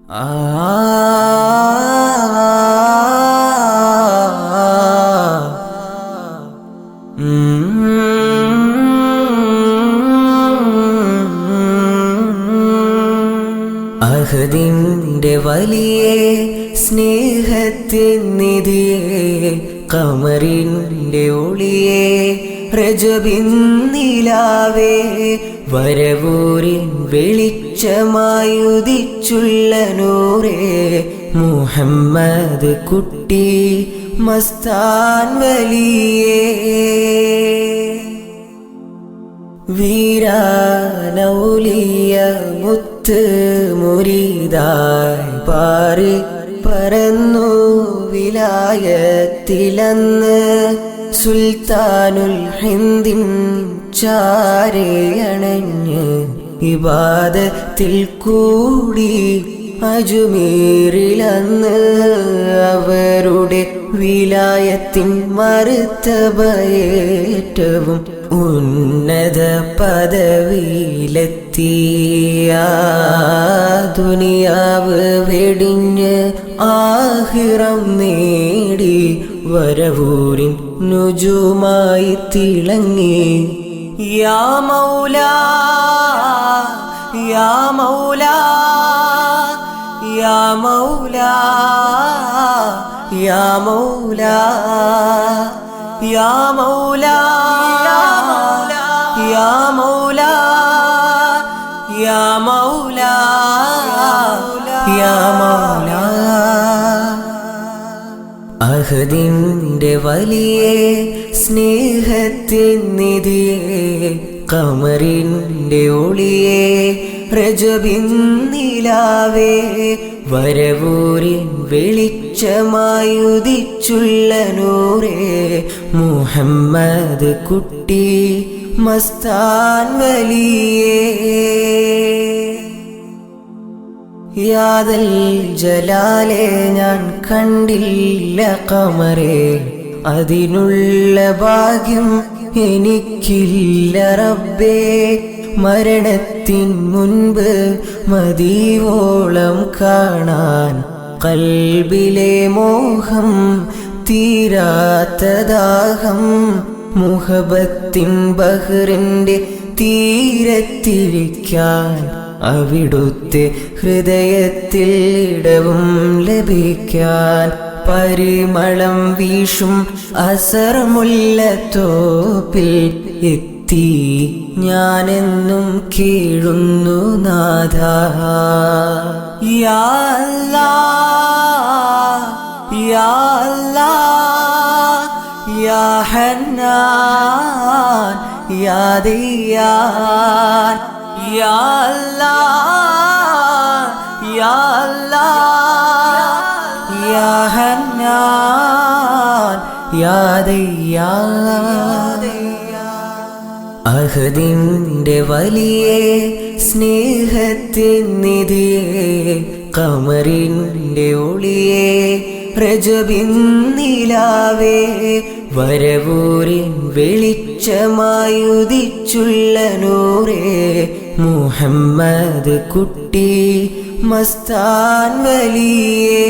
അഹദിന്റെ വലിയ സ്നേഹത്തിൻ നിധിയേ, ഖമറിന്റെ ഒളിയേ, റജബിൻ നിലാവേ, വരവൂരിൻ വെളിച്ചമായുദിച്ചുള്ള നൂറേ, മുഹമ്മദ് കുട്ടി മസ്താൻ വലിയേ. വീരാനൗലിയ മുത്ത് മുരീദായി പാറി പറന്നു വിലായത്തിലന്ന്, സുൽത്താനുൽ ഹിന്ദിൻ ചാരയണഞ്ഞ് ഇബാദത്തിൽ കൂടി അജ്മീറിലന്ന്. അവരുടെ വിലായത്തിൻ മർത്തബയേറ്റവും ഉന്നത പദവിയിലെത്തിയ, ദുനിയാവ് വെടിഞ്ഞ് ആഖിറം നേടി വരവൂരിൻ നുജുമായി തിളങ്ങി. യാ മൗലാ യാ മൗലാ യാ മൗലാ യാ മൗലാ യാ മൗലാ യാ മൗലാ യാ മൗലാ യാ മൗലാ. അഹദിന്റെ വലിയ സ്നേഹത്തിൻ നിധിയേ, ഖമറിന്റെ ഒളിയേ, റജബിൻ നിലാവേ, വരവൂരിൻ വെളിച്ചമായുദിച്ചുള്ള നൂറേ, മുഹമ്മദ് കുട്ടി മസ്താൻ വലിയേ. യാദൽ ജലാലെ ഞാൻ കണ്ടില്ല ഖമറേ, അതിനുള്ള ഭാഗ്യം എനിക്കില്ല റബ്ബേ. മരണത്തിൻ മുൻപ് മദീവോളം കാണാൻ ഖൽബിലെ മോഹം, തീരാത്ത ദാഹം, മുഹബത്തിൻ ബഹ്റിന്റെ തീരത്തിരിക്കാൻ, അവിടുത്തെ ഹൃദയത്തിൽ ഇടവും ലഭിക്കാൻ. പരിമളം വീശും അസറമുല്ലത്തോപ്പിൽ എത്തി ഞാനെന്നും കീഴുന്നു നാഥാ. യാ അല്ലാഹ് യാ അല്ലാഹ് യാ ഹന്നാൻ യാ ദയ്യാൻ. യാ അല്ലാഹ് യാ അല്ലാഹ് യാ ഹന്നാൻ യാ ദയ്യാൻ. അഹദിന്റെ വലിയ സ്നേഹത്തിൻ നിധിയേ, ഖമറിന്റെ ഒളിയേ, റജബിൻ നിലാവേ, വരവൂരിൻ വെളിച്ചമായുദിച്ചുള്ള നൂറേ, മുഹമ്മദ് കുട്ടി മസ്താൻ വലിയേ.